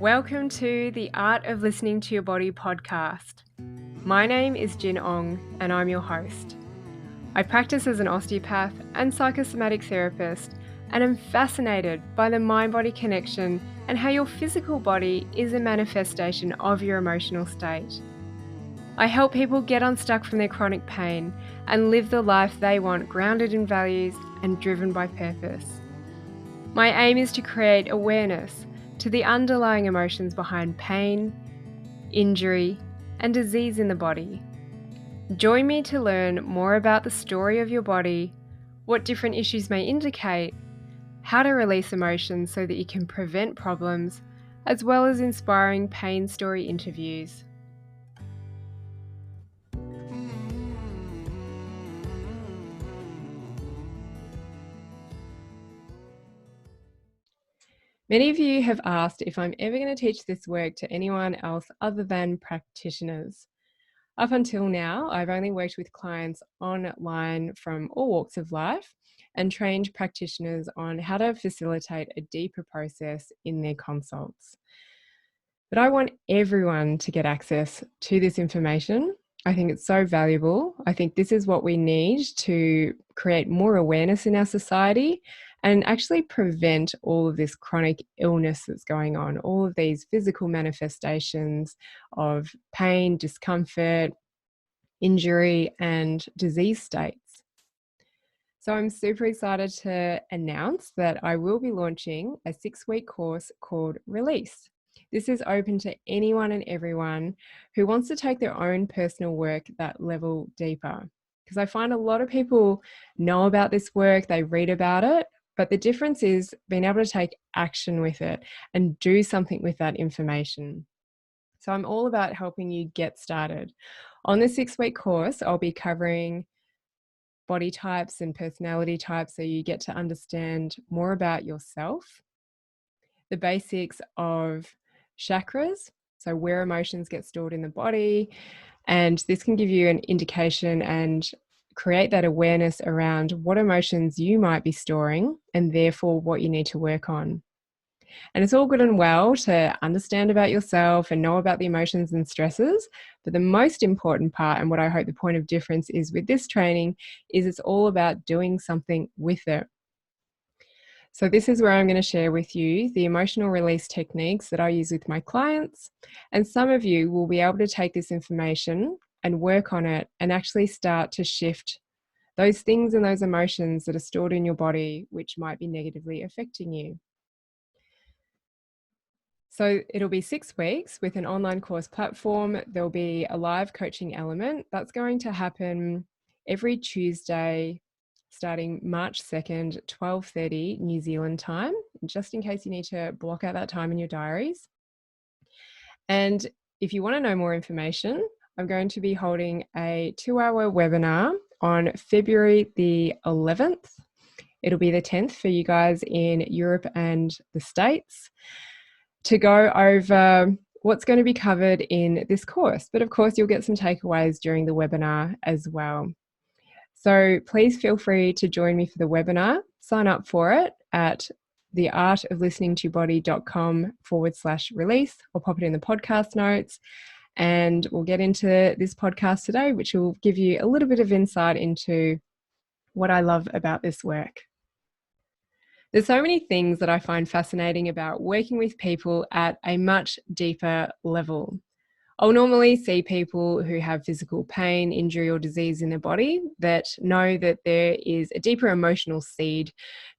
Welcome to the Art of Listening to Your Body podcast. My name is Jin Ong and I'm your host. I practice as an osteopath and psychosomatic therapist and am fascinated by the mind-body connection and how your physical body is a manifestation of your emotional state. I help people get unstuck from their chronic pain and live the life they want, grounded in values and driven by purpose. My aim is to create awareness to the underlying emotions behind pain, injury, and disease in the body. Join me to learn more about the story of your body, what different issues may indicate, how to release emotions so that you can prevent problems, as well as inspiring pain story interviews. Many of you have asked if I'm ever going to teach this work to anyone else other than practitioners. Up until now, I've only worked with clients online from all walks of life and trained practitioners on how to facilitate a deeper process in their consults. But I want everyone to get access to this information. I think it's so valuable. I think this is what we need to create more awareness in our society and actually prevent all of this chronic illness that's going on, all of these physical manifestations of pain, discomfort, injury, and disease states. So I'm super excited to announce that I will be launching a 6-week course called Release. This is open to anyone and everyone who wants to take their own personal work that level deeper. Because I find a lot of people know about this work, they read about it, but the difference is being able to take action with it and do something with that information. So I'm all about helping you get started. On this 6-week course, I'll be covering body types and personality types so you get to understand more about yourself, the basics of chakras, so where emotions get stored in the body, and this can give you an indication and create that awareness around what emotions you might be storing and therefore what you need to work on. And it's all good and well to understand about yourself and know about the emotions and stresses, but the most important part, and what I hope the point of difference is with this training, is it's all about doing something with it. So this is where I'm going to share with you the emotional release techniques that I use with my clients. And some of you will be able to take this information and work on it and actually start to shift those things and those emotions that are stored in your body, which might be negatively affecting you. So it'll be 6 weeks with an online course platform. There'll be a live coaching element that's going to happen every Tuesday, starting March 2nd, 12:30 New Zealand time, just in case you need to block out that time in your diaries. And if you want to know more information, I'm going to be holding a 2-hour webinar on February the 11th. It'll be the 10th for you guys in Europe and the States, to go over what's going to be covered in this course. But of course, you'll get some takeaways during the webinar as well. So please feel free to join me for the webinar. Sign up for it at theartoflisteningtoyourbody.com/release. I'll pop it in the podcast notes. And we'll get into this podcast today, which will give you a little bit of insight into what I love about this work. There's so many things that I find fascinating about working with people at a much deeper level. I'll normally see people who have physical pain, injury, or disease in their body that know that there is a deeper emotional seed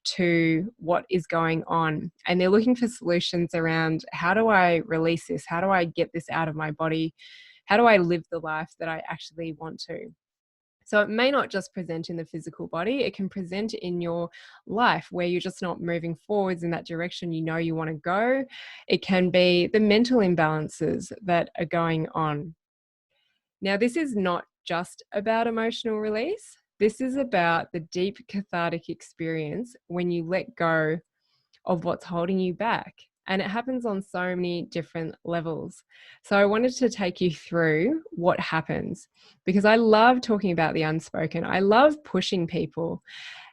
to what is going on. And they're looking for solutions around, how do I release this? How do I get this out of my body? How do I live the life that I actually want to? So it may not just present in the physical body, it can present in your life where you're just not moving forwards in that direction you know you want to go. It can be the mental imbalances that are going on. Now, this is not just about emotional release. This is about the deep cathartic experience when you let go of what's holding you back. And it happens on so many different levels. So I wanted to take you through what happens, because I love talking about the unspoken. I love pushing people,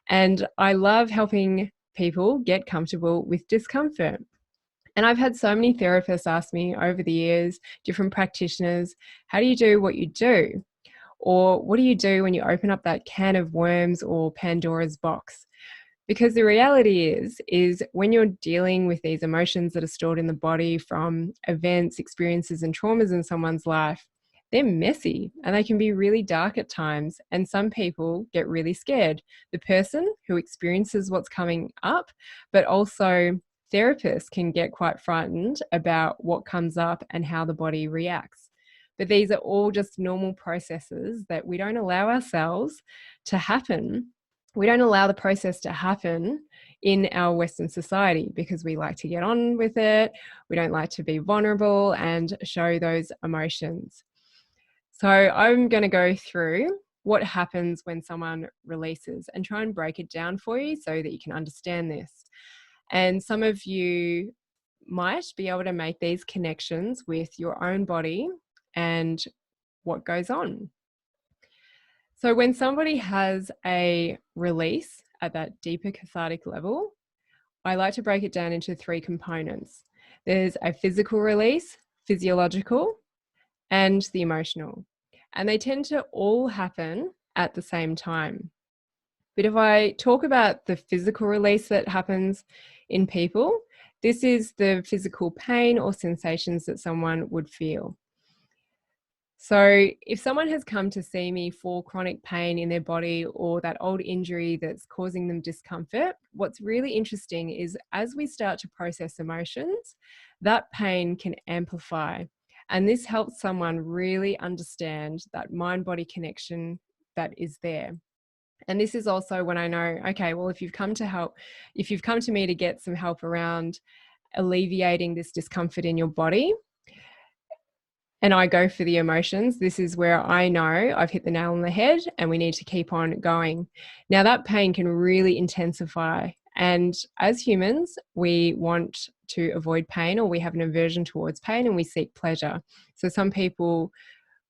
and I love helping people get comfortable with discomfort. And I've had so many therapists ask me over the years, different practitioners, how do you do what you do? Or what do you do when you open up that can of worms or Pandora's box? Because the reality is when you're dealing with these emotions that are stored in the body from events, experiences, and traumas in someone's life, they're messy and they can be really dark at times. And some people get really scared. The person who experiences what's coming up, but also therapists can get quite frightened about what comes up and how the body reacts. But these are all just normal processes that we don't allow ourselves to happen. We don't allow the process to happen in our Western society because we like to get on with it. We don't like to be vulnerable and show those emotions. So I'm going to go through what happens when someone releases and try and break it down for you so that you can understand this. And some of you might be able to make these connections with your own body and what goes on. So when somebody has a release at that deeper cathartic level, I like to break it down into 3 components. There's a physical release, physiological, and the emotional. And they tend to all happen at the same time. But if I talk about the physical release that happens in people, this is the physical pain or sensations that someone would feel. So if someone has come to see me for chronic pain in their body or that old injury that's causing them discomfort, what's really interesting is as we start to process emotions, that pain can amplify. And this helps someone really understand that mind-body connection that is there. And this is also when I know, okay, well, if you've come to me to get some help around alleviating this discomfort in your body, and I go for the emotions, this is where I know I've hit the nail on the head and we need to keep on going. Now, that pain can really intensify. And as humans, we want to avoid pain, or we have an aversion towards pain, and we seek pleasure. So some people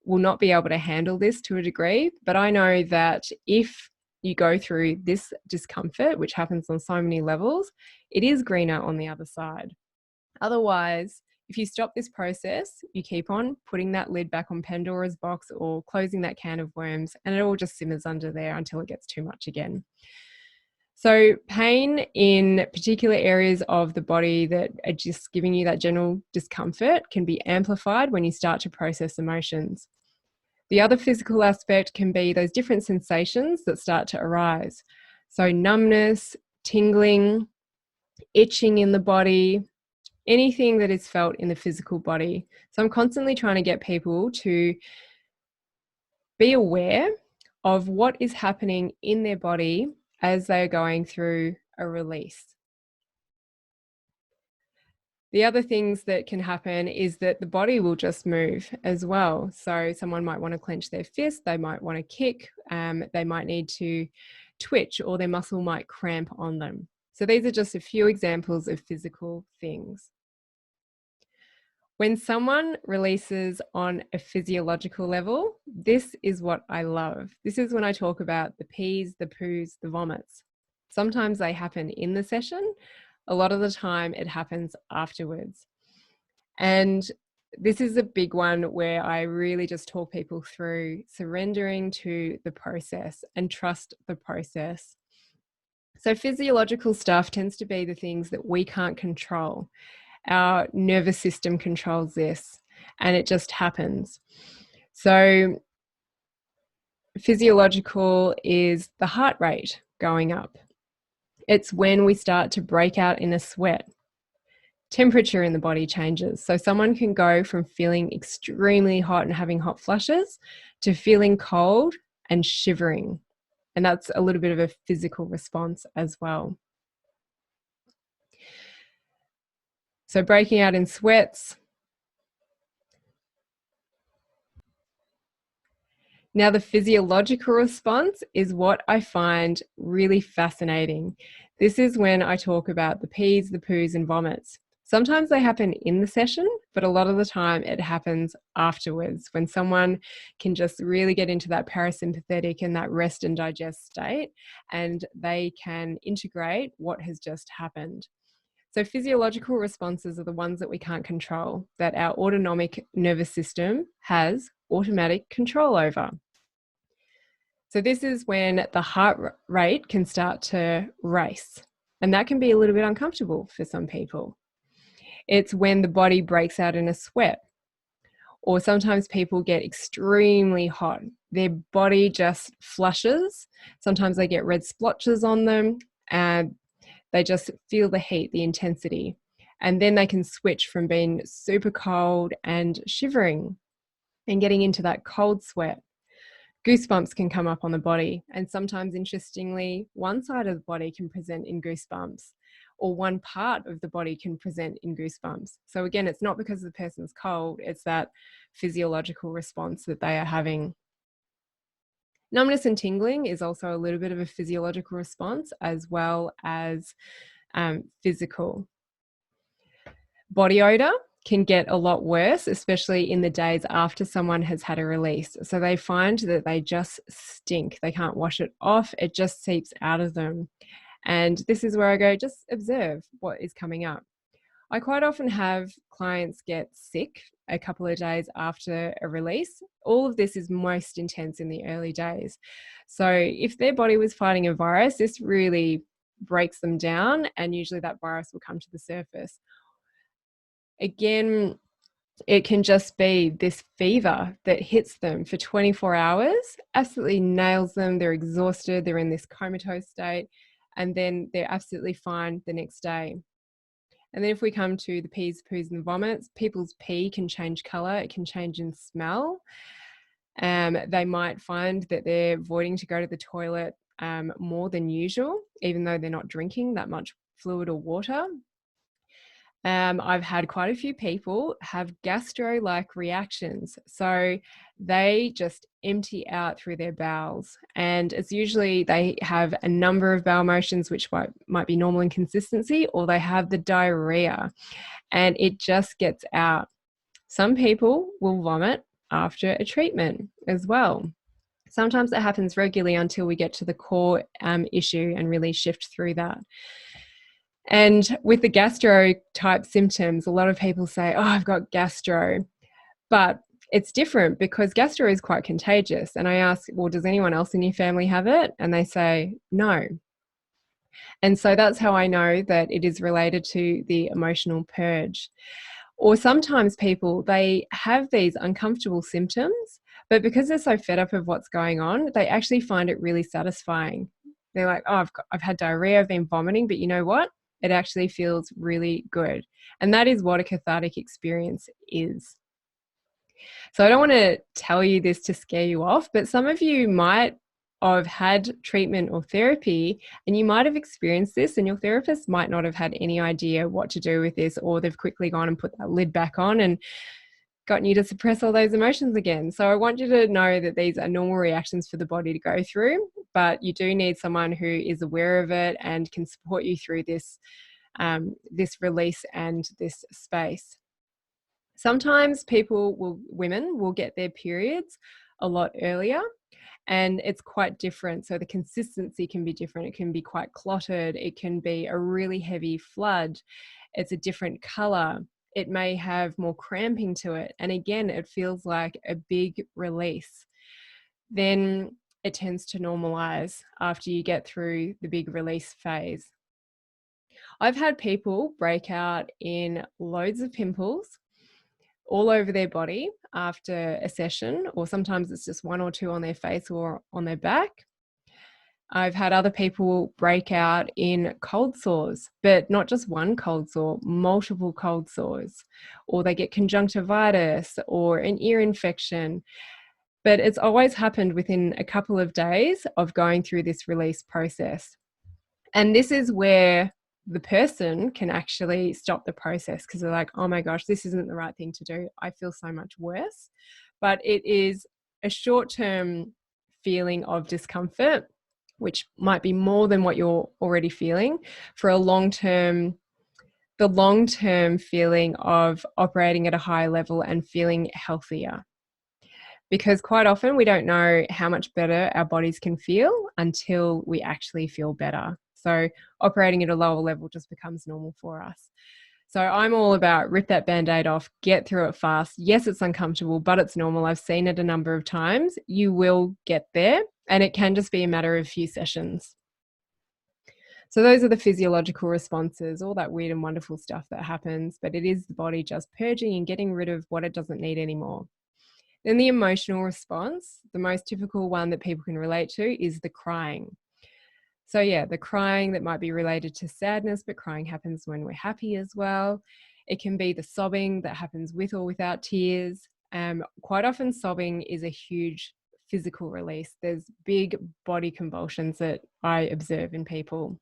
will not be able to handle this to a degree, but I know that if you go through this discomfort, which happens on so many levels, it is greener on the other side. Otherwise, if you stop this process, you keep on putting that lid back on Pandora's box or closing that can of worms, and it all just simmers under there until it gets too much again. So pain in particular areas of the body that are just giving you that general discomfort can be amplified when you start to process emotions. The other physical aspect can be those different sensations that start to arise. So numbness, tingling, itching in the body, anything that is felt in the physical body. So I'm constantly trying to get people to be aware of what is happening in their body as they're going through a release. The other things that can happen is that the body will just move as well. So someone might want to clench their fist, they might want to kick, they might need to twitch, or their muscle might cramp on them. So these are just a few examples of physical things. When someone releases on a physiological level, this is what I love. This is when I talk about the pees, the poos, the vomits. Sometimes they happen in the session. A lot of the time it happens afterwards. And this is a big one where I really just talk people through surrendering to the process and trust the process. So physiological stuff tends to be the things that we can't control. Our nervous system controls this, and it just happens. So physiological is the heart rate going up. It's when we start to break out in a sweat. Temperature in the body changes. So someone can go from feeling extremely hot and having hot flushes to feeling cold and shivering. And that's a little bit of a physical response as well. So breaking out in sweats. Now, the physiological response is what I find really fascinating. This is when I talk about the pees, the poos, and vomits. Sometimes they happen in the session, but a lot of the time it happens afterwards when someone can just really get into that parasympathetic and that rest and digest state, and they can integrate what has just happened. So physiological responses are the ones that we can't control, that our autonomic nervous system has automatic control over. So this is when the heart rate can start to race, and that can be a little bit uncomfortable for some people. It's when the body breaks out in a sweat, or sometimes people get extremely hot. Their body just flushes. Sometimes they get red splotches on them, and they just feel the heat, the intensity. And then they can switch from being super cold and shivering and getting into that cold sweat. Goosebumps can come up on the body. And sometimes, interestingly, one side of the body can present in goosebumps, or one part of the body can present in goosebumps. So again, it's not because the person's cold, it's that physiological response that they are having. Numbness and tingling is also a little bit of a physiological response, as well as physical. Body odor can get a lot worse, especially in the days after someone has had a release. So they find that they just stink. They can't wash it off. It just seeps out of them. And this is where I go, just observe what is coming up. I quite often have clients get sick a couple of days after a release. All of this is most intense in the early days. So if their body was fighting a virus, this really breaks them down, and usually that virus will come to the surface. Again, it can just be this fever that hits them for 24 hours, absolutely nails them. They're exhausted. They're in this comatose state, and then they're absolutely fine the next day. And then if we come to the pees, poos, and the vomits, people's pee can change color. It can change in smell. They might find that they're avoiding to go to the toilet more than usual, even though they're not drinking that much fluid or water. I've had quite a few people have gastro-like reactions. So they just empty out through their bowels. And it's usually they have a number of bowel motions, which might be normal in consistency, or they have the diarrhea and it just gets out. Some people will vomit after a treatment as well. Sometimes it happens regularly until we get to the core issue and really shift through that. And with the gastro type symptoms, a lot of people say, oh, I've got gastro. But it's different because gastro is quite contagious. And I ask, well, does anyone else in your family have it? And they say, no. And so that's how I know that it is related to the emotional purge. Or sometimes people, they have these uncomfortable symptoms, but because they're so fed up of what's going on, they actually find it really satisfying. They're like, oh, I've had diarrhea, I've been vomiting, but you know what? It actually feels really good. And that is what a cathartic experience is. So I don't want to tell you this to scare you off, but some of you might have had treatment or therapy and you might have experienced this, and your therapist might not have had any idea what to do with this, or they've quickly gone and put that lid back on and gotten you to suppress all those emotions again. So I want you to know that these are normal reactions for the body to go through, but you do need someone who is aware of it and can support you through this, this release and this space. Sometimes women will get their periods a lot earlier, and it's quite different. So the consistency can be different. It can be quite clotted. It can be a really heavy flood. It's a different color. It may have more cramping to it. And again, it feels like a big release. Then it tends to normalize after you get through the big release phase. I've had people break out in loads of pimples all over their body after a session, or sometimes it's just one or two on their face or on their back. I've had other people break out in cold sores, but not just one cold sore, multiple cold sores, or they get conjunctivitis or an ear infection. But it's always happened within a couple of days of going through this release process. And this is where the person can actually stop the process, because they're like, oh my gosh, this isn't the right thing to do. I feel so much worse. But it is a short-term feeling of discomfort, which might be more than what you're already feeling, for the long-term feeling of operating at a high level and feeling healthier. Because quite often we don't know how much better our bodies can feel until we actually feel better. So operating at a lower level just becomes normal for us. So I'm all about rip that Band-Aid off, get through it fast. Yes, it's uncomfortable, but it's normal. I've seen it a number of times. You will get there, and it can just be a matter of a few sessions. So those are the physiological responses, all that weird and wonderful stuff that happens, but it is the body just purging and getting rid of what it doesn't need anymore. Then the emotional response, the most typical one that people can relate to, is the crying. So yeah, the crying that might be related to sadness, but crying happens when we're happy as well. It can be the sobbing that happens with or without tears. Quite often sobbing is a huge physical release. There's big body convulsions that I observe in people.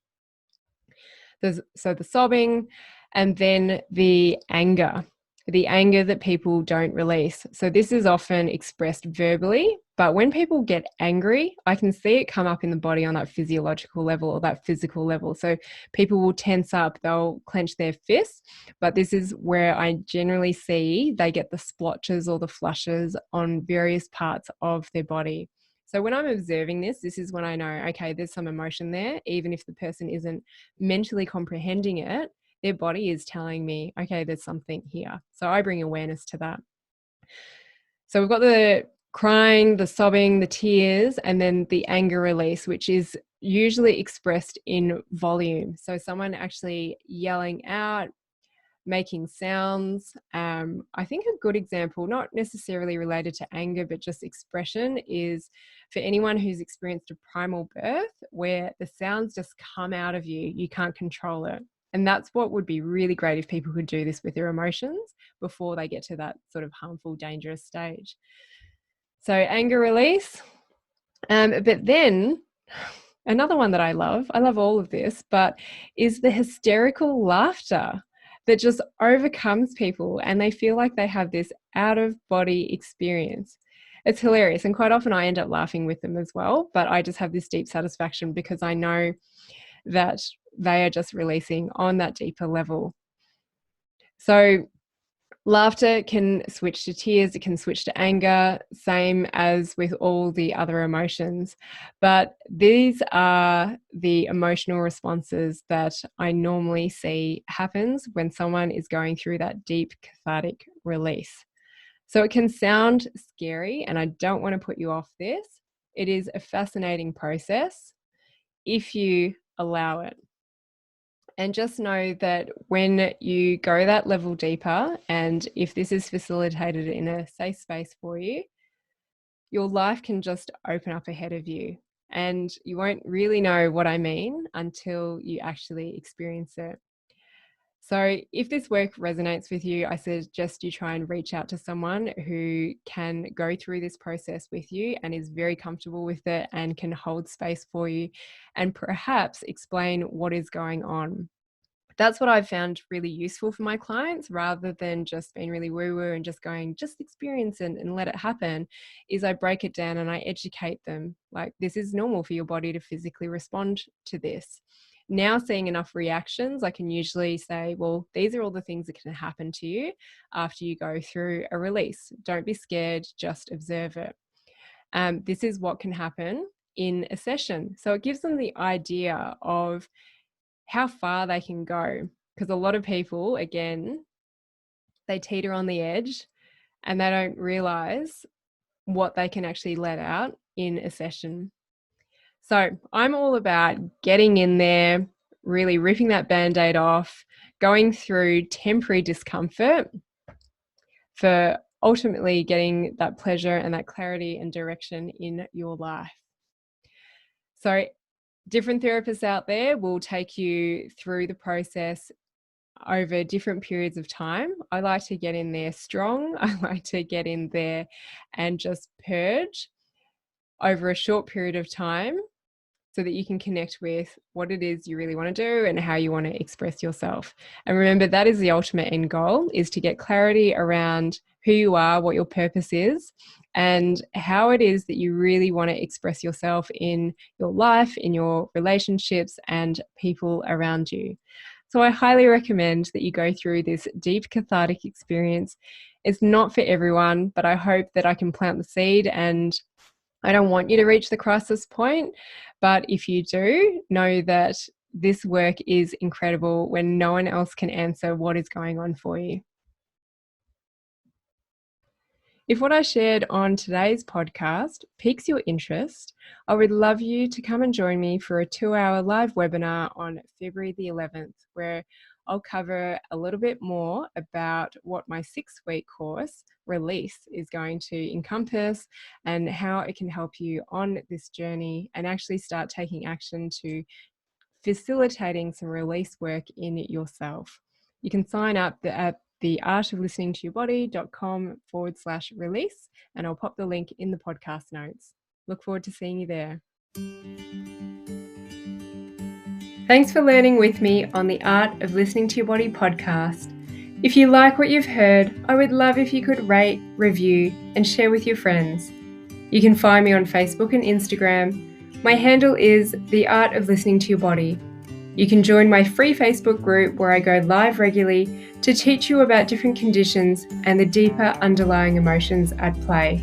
So the sobbing, and then the anger that people don't release. So this is often expressed verbally, but when people get angry, I can see it come up in the body on that physiological level or that physical level. So people will tense up, they'll clench their fists, but this is where I generally see they get the splotches or the flushes on various parts of their body. So when I'm observing this is when I know, okay, there's some emotion there, even if the person isn't mentally comprehending it, their body is telling me, okay, there's something here. So I bring awareness to that. So we've got the crying, the sobbing, the tears, and then the anger release, which is usually expressed in volume. So someone actually yelling out, making sounds. I think a good example, not necessarily related to anger, but just expression, is for anyone who's experienced a primal birth where the sounds just come out of you, you can't control it. And that's what would be really great if people could do this with their emotions before they get to that sort of harmful, dangerous stage. So anger release. But then another one that I love all of this, but is the hysterical laughter that just overcomes people and they feel like they have this out of body experience. It's hilarious. And quite often I end up laughing with them as well, but I just have this deep satisfaction because I know that they are just releasing on that deeper level. So laughter can switch to tears, it can switch to anger, same as with all the other emotions. But these are the emotional responses that I normally see happens when someone is going through that deep cathartic release. So it can sound scary, and I don't want to put you off this. It is a fascinating process if you allow it. And just know that when you go that level deeper, and if this is facilitated in a safe space for you, your life can just open up ahead of you. And you won't really know what I mean until you actually experience it. So if this work resonates with you, I suggest you try and reach out to someone who can go through this process with you and is very comfortable with it and can hold space for you and perhaps explain what is going on. That's what I've found really useful for my clients, rather than just being really woo-woo and just going, just experience it and let it happen, is I break it down and I educate them. Like, this is normal for your body to physically respond to this. Now, seeing enough reactions, I can usually say, well, these are all the things that can happen to you after you go through a release. Don't be scared, just observe it. This is what can happen in a session. So it gives them the idea of how far they can go, because a lot of people, again, they teeter on the edge and they don't realize what they can actually let out in a session. So I'm all about getting in there, really ripping that Band-Aid off, going through temporary discomfort for ultimately getting that pleasure and that clarity and direction in your life. So different therapists out there will take you through the process over different periods of time. I like to get in there strong. I like to get in there and just purge over a short period of time so that you can connect with what it is you really want to do and how you want to express yourself. And remember, that is the ultimate end goal, is to get clarity around who you are, what your purpose is, and how it is that you really want to express yourself in your life, in your relationships, and people around you. So I highly recommend that you go through this deep cathartic experience. It's not for everyone, but I hope that I can plant the seed, and I don't want you to reach the crisis point. But if you do, know that this work is incredible when no one else can answer what is going on for you. If what I shared on today's podcast piques your interest, I would love you to come and join me for a 2-hour live webinar on February the 11th, where I'll cover a little bit more about what my 6-week course, Release, is going to encompass and how it can help you on this journey and actually start taking action to facilitating some release work in yourself. You can sign up at theartoflisteningtoyourbody.com/release, and I'll pop the link in the podcast notes. Look forward to seeing you there. Thanks for learning with me on the Art of Listening to Your Body podcast. If you like what you've heard, I would love if you could rate, review, and share with your friends. You can find me on Facebook and Instagram. My handle is The Art of Listening to Your Body. You can join my free Facebook group where I go live regularly to teach you about different conditions and the deeper underlying emotions at play.